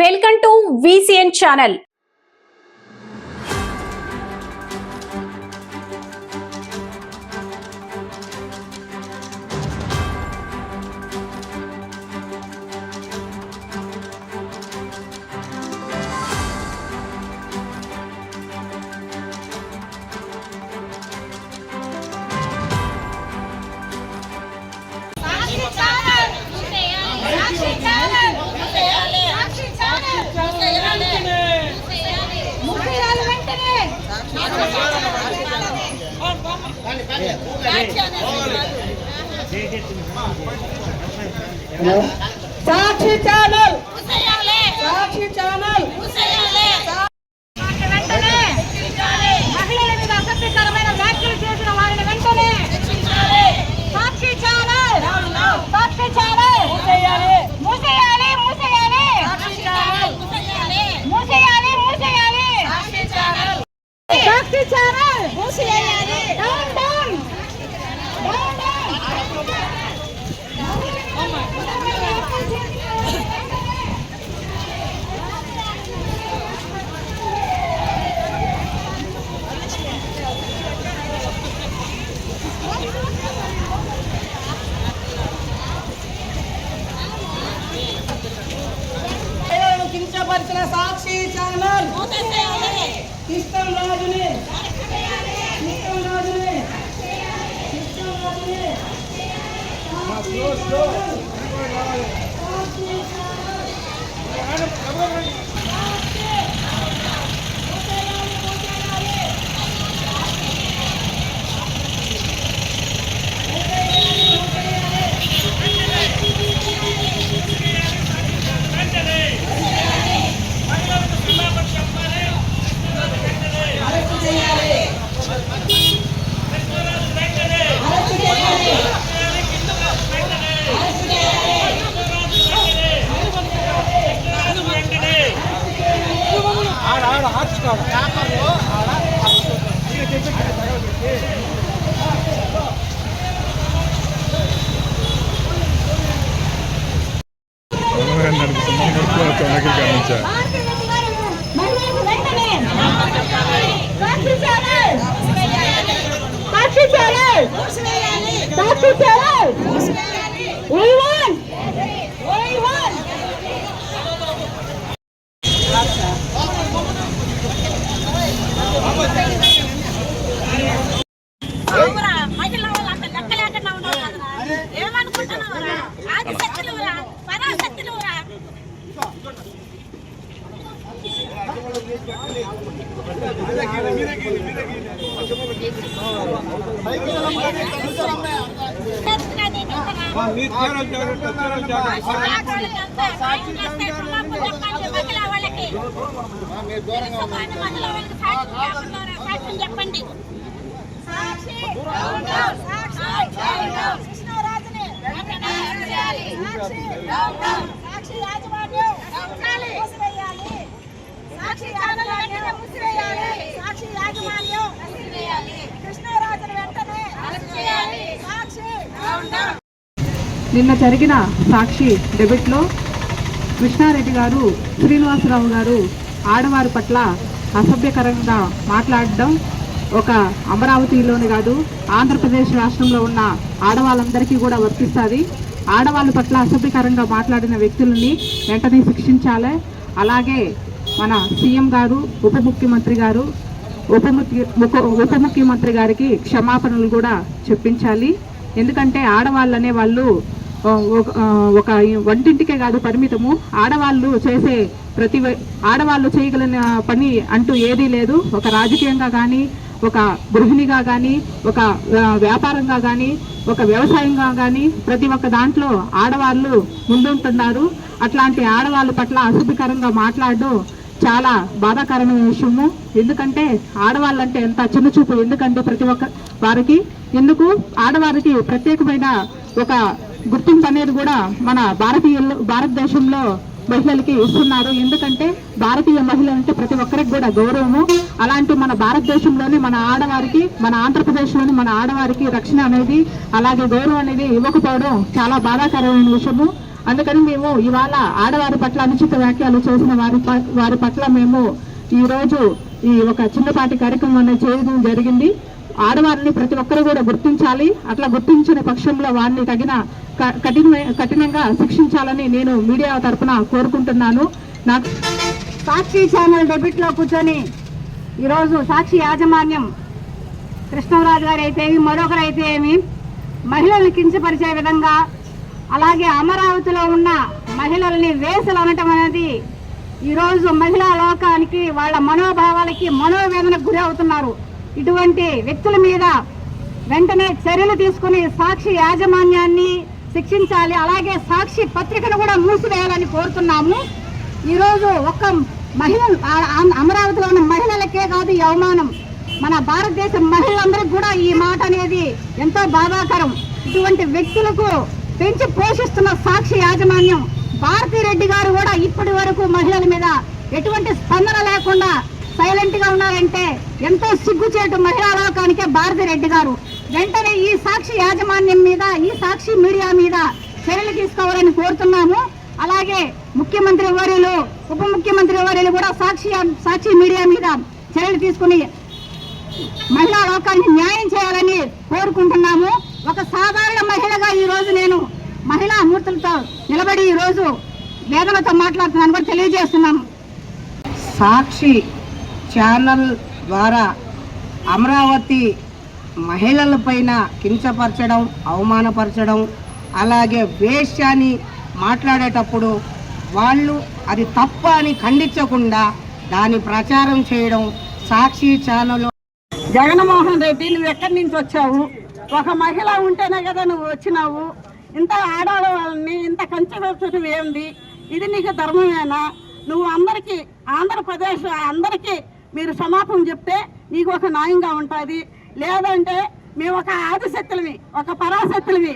Welcome to VCN channel. Sakshi channel Sakshi channel మహిళల మీద అసభ్యకరమైన వ్యాఖ్యలు చేసిన వారిని వెంటనే సాక్షి ఛానల్ సాక్షి ఛానల్ మూసేయాలి మూసేయాలి మూసేయాలి మూసేయాలి సాక్షి ఛానల్ మూసేయాలి డౌన్ డౌన్ డౌన్ కించపరిచిన సాక్షి ఛానల్ ఇష్టం రాజుని చెప్పండి నిన్న జరిగిన సాక్షి డెబేట్లో కృష్ణారెడ్డి గారు శ్రీనివాసరావు గారు ఆడవారి పట్ల అసభ్యకరంగా మాట్లాడడం ఒక అమరావతిలోనే కాదు ఆంధ్రప్రదేశ్ రాష్ట్రంలో ఉన్న ఆడవాళ్ళందరికీ కూడా వర్తిస్తుంది. ఆడవాళ్ళ పట్ల అసభ్యకరంగా మాట్లాడిన వ్యక్తులని వెంటనే శిక్షించాలి. అలాగే మన సీఎం గారు ఉప ముఖ్యమంత్రి గారికి క్షమాపణలు కూడా చెప్పించాలి. ఎందుకంటే ఆడవాళ్ళనే వాళ్ళు ఒక వంటింటికే కాదు పరిమితము. ఆడవాళ్ళు చేయగలిగిన పని అంటూ ఏదీ లేదు. ఒక రాజకీయంగా కానీ, ఒక గృహిణిగా కానీ, ఒక వ్యాపారంగా కానీ, ఒక వ్యవసాయంగా కానీ ప్రతి ఒక్క దాంట్లో ఆడవాళ్ళు ముందుంటున్నారు. అట్లాంటి ఆడవాళ్ళ పట్ల అసభ్యకరంగా మాట్లాడడం చాలా బాధాకరమైన విషయము. ఎందుకంటే ఆడవాళ్ళంటే ఎంత చిన్నచూపు. ఎందుకంటే ప్రతి ఒక్క వారికి ఆడవారికి ప్రత్యేకమైన ఒక గుర్తింపు అనేది కూడా మన భారతదేశంలో మహిళలకి ఇస్తున్నారు. ఎందుకంటే భారతీయ మహిళ అంటే ప్రతి ఒక్కరికి కూడా గౌరవము. అలాంటి మన భారతదేశంలోని మన ఆడవారికి, మన ఆంధ్రప్రదేశ్లోని మన ఆడవారికి రక్షణ అనేది, అలాగే గౌరవం అనేది ఇవ్వకపోవడం చాలా బాధాకరమైన విషయము. అందుకని మేము ఇవాళ ఆడవారి పట్ల అనుచిత వ్యాఖ్యలు చేసిన వారి పట్ల మేము ఈ రోజు ఈ ఒక చిన్నపాటి కార్యక్రమం అనేది చేయడం జరిగింది. ఆడవారిని ప్రతి ఒక్కరు కూడా గుర్తించాలి. అట్లా గుర్తించిన పక్షంలో వారిని తగిన కఠినంగా శిక్షించాలని నేను మీడియా తరఫున కోరుకుంటున్నాను. నాకు సాక్షి ఛానల్ డెబిట్ లో కూర్చొని ఈరోజు సాక్షి యాజమాన్యం కృష్ణరాజు గారు అయితే మరొకరు అయితే ఏమి మహిళల్ని కించపరిచే విధంగా, అలాగే అమరావతిలో ఉన్న మహిళల్ని వేసలు అనటం అనేది ఈరోజు మహిళా లోకానికి వాళ్ళ మనోభావాలకి మనోవేదనకు గురి అవుతున్నారు. ఇటువంటి వ్యక్తుల మీద వెంటనే చర్యలు తీసుకుని సాక్షి యాజమాన్యాన్ని శిక్షించాలి. అలాగే సాక్షి పత్రికను కూడా మూసివేయాలని కోరుతున్నాము. ఈరోజు ఒక్క మహిళ అమరావతిలో ఉన్న మహిళలకే కాదు ఈ అవమానం, మన భారతదేశ మహిళలందరికీ కూడా ఈ మాట అనేది ఎంతో బాధాకరం. ఇటువంటి వ్యక్తులకు పెంచి పోషిస్తున్న సాక్షి యాజమాన్యం భారతిరెడ్డి గారు కూడా ఇప్పటి వరకు మహిళల మీద ఎటువంటి స్పందన లేకుండా సైలెంట్ గా ఉన్నారంటే ఎంతో సిగ్గుచేటు మహిళా లోకానికే భారతిరెడ్డి గారు. వెంటనే ఈ సాక్షి యాజమాన్యం మీద, ఈ సాక్షి మీడియా మీద చర్యలు తీసుకోవాలని కోరుతున్నాము. అలాగే ముఖ్యమంత్రి వర్యులు, ఉప ముఖ్యమంత్రి వర్యులు కూడా సాక్షి మీడియా మీద చర్యలు తీసుకుని మహిళా లోకానికి న్యాయం చేయాలని కోరుకుంటున్నాము. ఒక సాధారణ మహిళగా ఈ రోజు నేను మహిళా మూర్తులతో నిలబడి ఈ రోజు వేదనతో మాట్లాడుతున్నాను కూడా తెలియజేస్తున్నాము. సాక్షి ఛానల్ ద్వారా అమరావతి మహిళల పైన కించపరచడం, అవమానపరచడం, అలాగే వేశ్యాన్ని మాట్లాడేటప్పుడు వాళ్ళు అది తప్ప అని ఖండించకుండా దాన్ని ప్రచారం చేయడం సాక్షి ఛానల్. జగన్మోహన్ రెడ్డి, నువ్వు ఎక్కడి నుంచి వచ్చావు? ఒక మహిళ ఉంటేనే కదా నువ్వు వచ్చినావు. ఇంత ఆడవాళ్ళని ఇంత కంచెపెట్టడం ఏంది? ఇది నీకు ధర్మమేనా? నువ్వు అందరికీ ఆంధ్రప్రదేశ్ అందరికీ మీరు క్షమాపణ చెప్తే నీకు ఒక న్యాయంగా ఉంటుంది. లేదంటే మేము ఒక ఆదిశక్తులవి, ఒక పరాశక్తులవి.